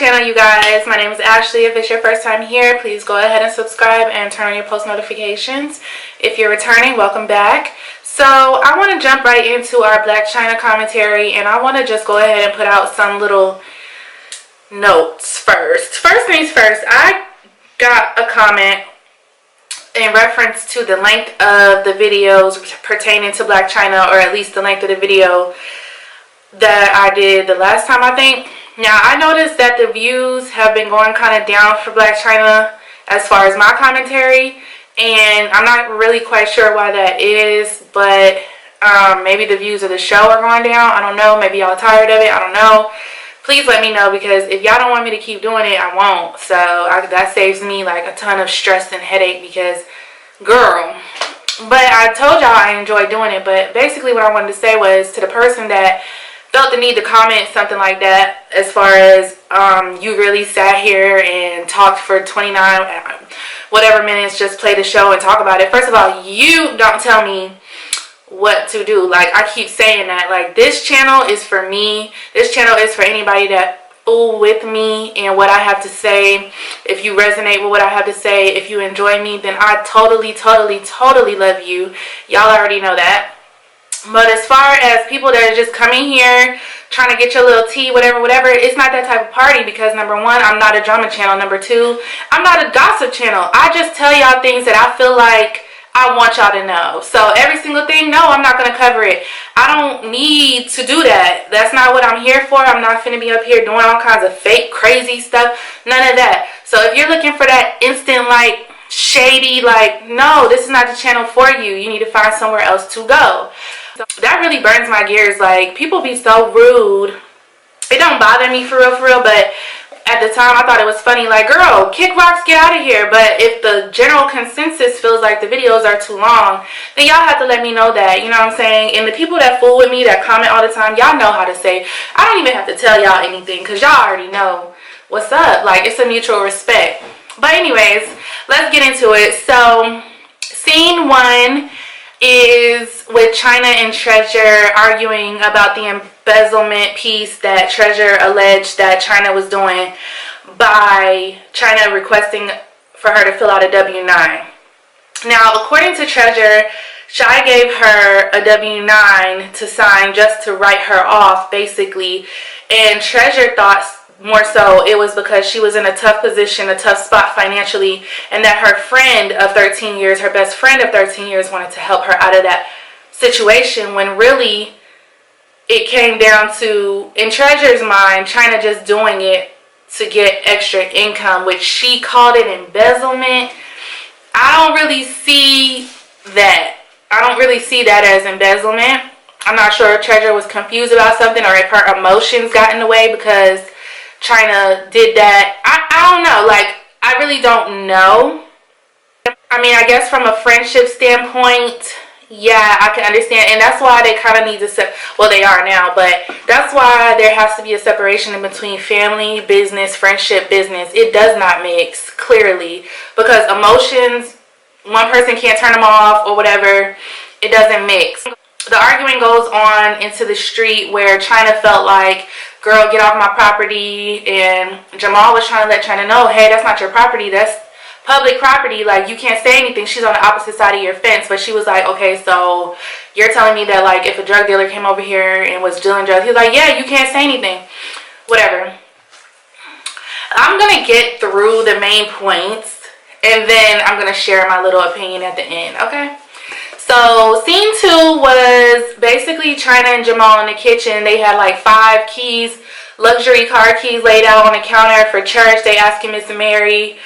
channel, you guys. My name is Ashley. If it's your first time here, please go ahead and subscribe and turn on your post notifications. If you're returning, welcome back. So I want to jump right into our Blac Chyna commentary, and I want to just go ahead and put out some little notes first. First things first, I got a comment in reference to the length of the videos pertaining to Blac Chyna, or at least the length of the video that I did the last time, I think. Now, I noticed that the views have been going kind of down for Blac Chyna as far as my commentary, and I'm not really quite sure why that is, but maybe the views of the show are going down. I don't know. Maybe y'all tired of it. I don't know. Please let me know, because if y'all don't want me to keep doing it, I won't. So that saves me like a ton of stress and headache, because girl. But I told y'all I enjoy doing it. But basically what I wanted to say was, to the person that felt the need to comment something like that, as far as you really sat here and talked for 29 whatever minutes, just play the show and talk about it. First of all, you don't tell me what to do. Like, I keep saying that, like, this channel is for me. This channel is for anybody that fool with me and what I have to say. If you resonate with what I have to say, if you enjoy me, then I totally love you. Y'all already know that. But as far as people that are just coming here trying to get your little tea, whatever, it's not that type of party, because number one, I'm not a drama channel. Number two, I'm not a gossip channel. I just tell y'all things that I feel like I want y'all to know. So every single thing, no, I'm not going to cover it. I don't need to do that. That's not what I'm here for. I'm not finna be up here doing all kinds of fake, crazy stuff. None of that. So if you're looking for that instant, like, shady, like, no, this is not the channel for you. You need to find somewhere else to go. So that really burns my gears. Like, people be so rude. It don't bother me for real, but at the time I thought it was funny, like, girl, kick rocks, get out of here. But if the general consensus feels like the videos are too long, then y'all have to let me know that, you know what I'm saying? And the people that fool with me, that comment all the time, y'all know how to say, I don't even have to tell y'all anything, because y'all already know what's up. Like, it's a mutual respect. But anyways, let's get into it. So scene one is with Chyna and Treasure arguing about the embezzlement piece that Treasure alleged that Chyna was doing, by Chyna requesting for her to fill out a W-9. Now, according to Treasure, Shy gave her a W-9 to sign just to write her off, basically, and Treasure thought more so it was because she was in a tough position, a tough spot financially, and that her friend of 13 years, her best friend of 13 years, wanted to help her out of that situation, when really it came down to, in Treasure's mind, Chyna just doing it to get extra income, which she called it embezzlement. I don't really see that. I don't really see that as embezzlement. I'm not sure if Treasure was confused about something, or if her emotions got in the way because Chyna did that. I don't know. Like, I really don't know. I mean, I guess from a friendship standpoint, yeah, I can understand. And that's why they kind of need to well, they are now, but that's why there has to be a separation in between family, business, friendship, business. It does not mix, clearly, because emotions, one person can't turn them off or whatever. It doesn't mix. The arguing goes on into the street, where Chyna felt like, girl, get off my property, and Jamal was trying to let Chyna know, hey, that's not your property, that's public property, like, you can't say anything. She's on the opposite side of your fence. But she was like, okay, so you're telling me that, like, if a drug dealer came over here and was dealing drugs, he was like, yeah, you can't say anything, whatever. I'm gonna get through the main points, and then I'm gonna share my little opinion at the end, okay? So scene two was basically Chyna and Jamal in the kitchen. They had like 5 keys, luxury car keys, laid out on the counter for church. They asking Miss Mary,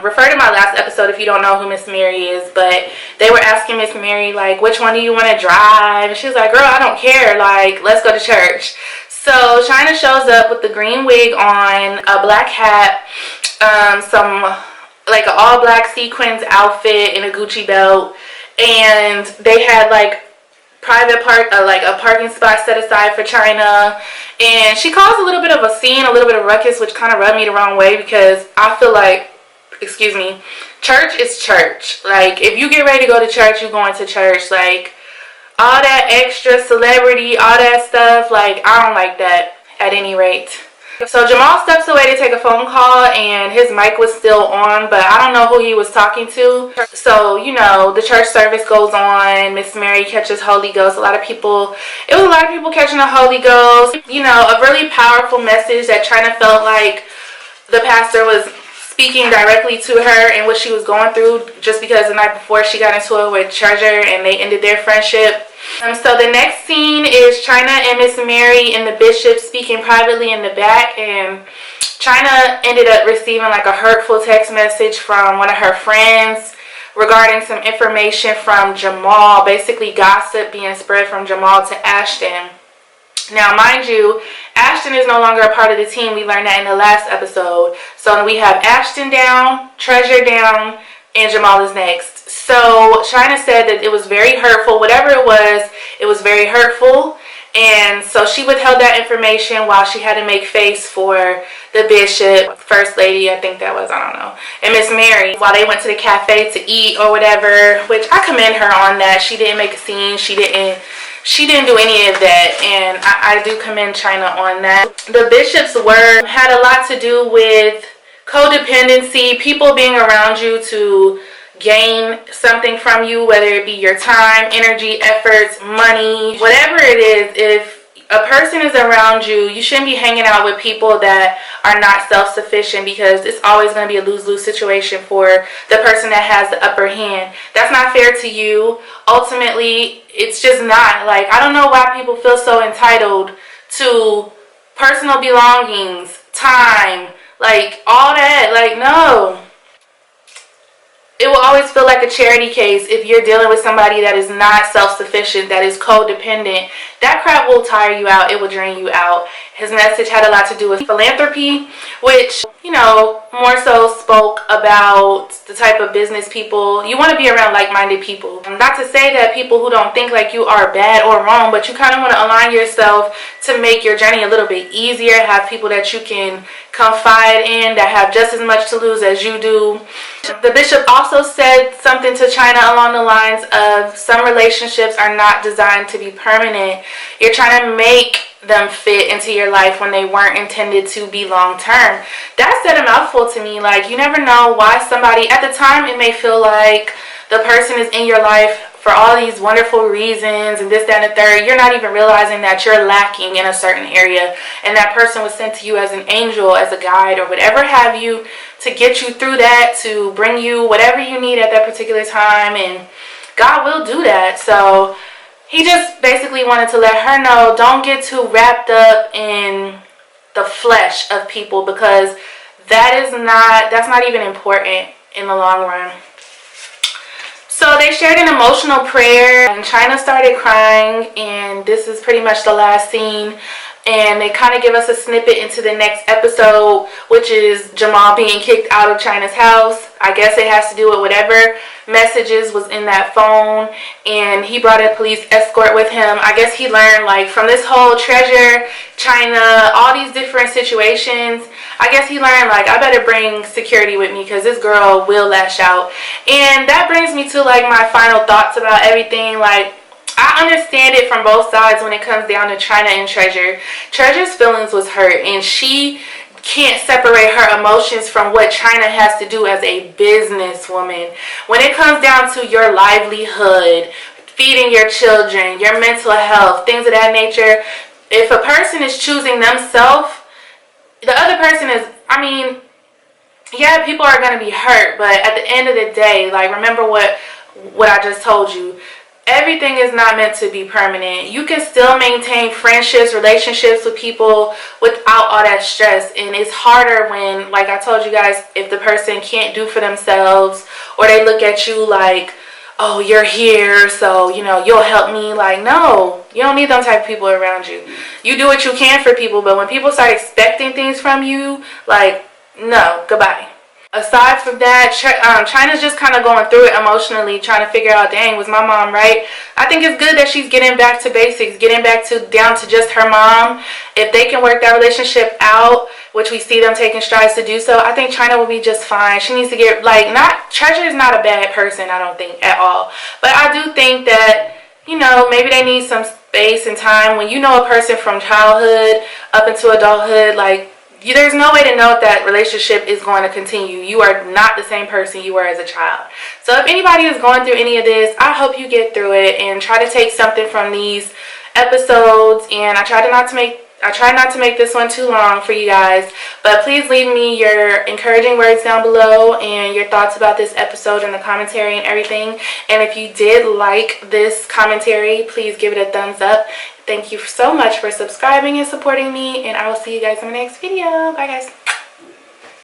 refer to my last episode if you don't know who Miss Mary is, but they were asking Miss Mary, like, which one do you want to drive? And she was like, girl, I don't care, like, let's go to church. So Chyna shows up with the green wig on, a black hat, some like an all black sequins outfit, and a Gucci belt. And they had like private like a parking spot set aside for Chyna, and she caused a little bit of a scene, a little bit of ruckus, which kind of rubbed me the wrong way, because I feel like, excuse me, church is church. Like, if you get ready to go to church, you're going to church. Like, all that extra celebrity, all that stuff, like, I don't like that at any rate. So Jamal steps away to take a phone call, and his mic was still on, but I don't know who he was talking to. So, you know, the church service goes on. Miss Mary catches Holy Ghost. It was a lot of people catching the Holy Ghost. You know, a really powerful message that Chyna felt like the pastor was speaking directly to her and what she was going through, just because the night before she got into it with Treasure and they ended their friendship. So the next scene is Chyna and Miss Mary and the bishop speaking privately in the back, and Chyna ended up receiving like a hurtful text message from one of her friends regarding some information from Jamal, basically gossip being spread from Jamal to Ashton. Now, mind you, Ashton is no longer a part of the team. We learned that in the last episode. So we have Ashton down, Treasure down, and Jamal is next. So Chyna said that it was very hurtful. Whatever it was very hurtful. And so she withheld that information while she had to make face for the bishop, first lady, I think that was, I don't know, and Miss Mary, while they went to the cafe to eat or whatever, which I commend her on that. She didn't make a scene. She didn't do any of that, and I do commend Chyna on that. The bishop's word had a lot to do with codependency, people being around you to gain something from you, whether it be your time, energy, efforts, money, whatever it is. If a person is around you, you shouldn't be hanging out with people that are not self-sufficient, because it's always going to be a lose-lose situation for the person that has the upper hand. That's not fair to you. Ultimately, it's just not. Like, I don't know why people feel so entitled to personal belongings, time, like all that. Like, no. It will always feel like a charity case if you're dealing with somebody that is not self-sufficient, that is codependent. That crap will tire you out. It will drain you out. His message had a lot to do with philanthropy, which, you know, more so spoke about the type of business people. You want to be around like-minded people. Not to say that people who don't think like you are bad or wrong, but you kind of want to align yourself to make your journey a little bit easier. Have people that you can confide in that have just as much to lose as you do. The bishop also said something to Chyna along the lines of, some relationships are not designed to be permanent. You're trying to make them fit into your life when they weren't intended to be long term. That said a mouthful to me. Like, you never know why somebody, at the time it may feel like the person is in your life for all these wonderful reasons and this, that, and the third. You're not even realizing that you're lacking in a certain area, and that person was sent to you as an angel, as a guide, or whatever have you, to get you through that, to bring you whatever you need at that particular time, and God will do that. So he just basically wanted to let her know, don't get too wrapped up in the flesh of people, because that's not even important in the long run. So they shared an emotional prayer, and Chyna started crying, and this is pretty much the last scene. And they kind of give us a snippet into the next episode, which is Jamal being kicked out of Chyna's house. I guess it has to do with whatever messages was in that phone, and he brought a police escort with him. I guess he learned, like, from this whole Treasure, Chyna, all these different situations, I guess he learned, like, I better bring security with me because this girl will lash out. And that brings me to, like, my final thoughts about everything. Like, I understand it from both sides when it comes down to Chyna and Treasure. Treasure's feelings was hurt, and she can't separate her emotions from what Chyna has to do as a businesswoman. When it comes down to your livelihood, feeding your children, your mental health, things of that nature, if a person is choosing themselves, the other person is, I mean, yeah, people are going to be hurt, but at the end of the day, like, remember what I just told you. Everything is not meant to be permanent. You can still maintain friendships, relationships with people without all that stress. And it's harder when, like I told you guys, if the person can't do for themselves, or they look at you like, oh, you're here, so, you know, you'll help me. Like, no, you don't need them type of people around you. You do what you can for people, but when people start expecting things from you, like, no, goodbye. Aside from that, Chyna's just kind of going through it emotionally, trying to figure out, dang, was my mom right? I think it's good that she's getting back to basics, getting back to down to just her mom. If they can work that relationship out, which we see them taking strides to do so, I think Chyna will be just fine. She needs to get, like, Treasure is not a bad person, I don't think, at all. But I do think that, you know, maybe they need some space and time. When you know a person from childhood up into adulthood, like, there's no way to know if that relationship is going to continue. You are not the same person you were as a child. So if anybody is going through any of this, I hope you get through it and try to take something from these episodes. And I try not to make this one too long for you guys, but please leave me your encouraging words down below and your thoughts about this episode in the commentary and everything. And if you did like this commentary, please give it a thumbs up. Thank you so much for subscribing and supporting me, and I will see you guys in the next video. Bye guys.